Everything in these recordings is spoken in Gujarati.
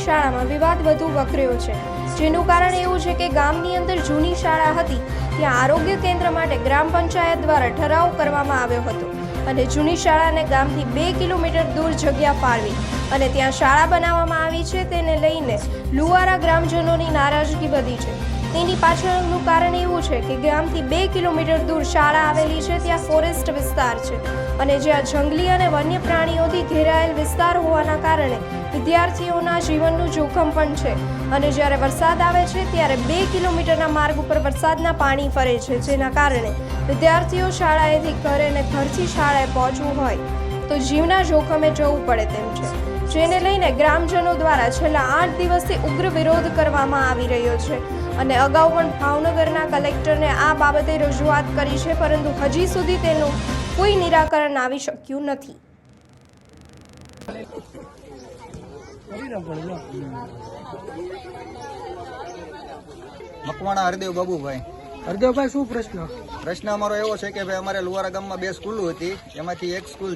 શાળામાં વિવાદ વધુ વકર્યો છે, જેનું કારણ એવું છે કે ગામની અંદર જૂની શાળા હતી ત્યાં આરોગ્ય કેન્દ્ર માટે ગ્રામ પંચાયત દ્વારા ઠરાવ કરવામાં આવ્યો હતો અને જૂની શાળાને ગામથી 2 કિલોમીટર દૂર જગ્યા ફાળવી અને ત્યાં શાળા બનાવવામાં આવી છે। તેને લઈને લુવારા ગ્રામજનોની નારાજગી વધી છે। તેની પાછળનું કારણ એવું છે કે ગામથી 2 કિલોમીટર દૂર શાળા આવેલી છે, ત્યાં ફોરેસ્ટ વિસ્તાર છે અને જ્યાં જંગલી અને વન્ય પ્રાણીઓથી ઘેરાયેલ વિસ્તાર હોવાના કારણે વિદ્યાર્થીઓના જીવનનું જોખમ પણ છે અને જ્યારે વરસાદ આવે છે ત્યારે 2 કિલોમીટરના માર્ગ ઉપર વરસાદના પાણી ફરે છે, જેના કારણે વિદ્યાર્થીઓ શાળાએથી ઘરે અને ઘરથી શાળાએ પહોંચવું હોય તો જીવના જોખમે જવું પડે તેમ છે, જેને લઈને ગ્રામજનો દ્વારા છેલ્લા 8 દિવસથી ઉગ્ર વિરોધ કરવામાં આવી રહ્યો છે અને અગાઉ પણ ભાવનગરના કલેક્ટરને આ બાબતે રજૂઆત કરી છે, પરંતુ હજી સુધી તેનું કોઈ નિરાકરણ આવી શક્યું નથી। મકવાણા હરદેવ બાબુભાઈ। હરદેવભાઈ, શું પ્રશ્ન અમારો એવો છે કે ભાઈ અમારે લુવારા ગામમાં 2 સ્કૂલો હતી, એમાંથી એક સ્કૂલ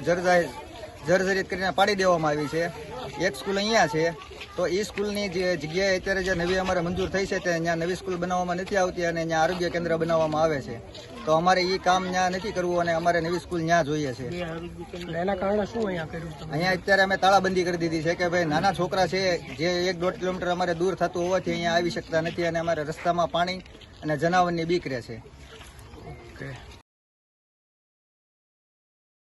જર્જરિત કરીને પાડી દેવામાં આવી છે, એક સ્કૂલ અહીંયા છે। તો એ સ્કૂલની જે જગ્યાએ અત્યારે જે નવી અમારે મંજૂર થઈ છે ત્યાં નવી સ્કૂલ બનાવવામાં નથી આવતી અને ત્યાં આરોગ્ય કેન્દ્ર બનાવવામાં આવે છે, તો અમારે એ કામ ત્યાં નથી કરવું અને અમારે નવી સ્કૂલ ત્યાં જોઈએ છે। એના કારણે શું અહીંયા કર્યું? અહીંયા અત્યારે અમે તાળાબંધી કરી દીધી છે કે ભાઈ નાના છોકરા છે જે 1-1.5 કિલોમીટર અમારે દૂર થતું હોવાથી અહીંયા આવી શકતા નથી અને અમારે રસ્તામાં પાણી અને જનાવરની બીક રહે છે।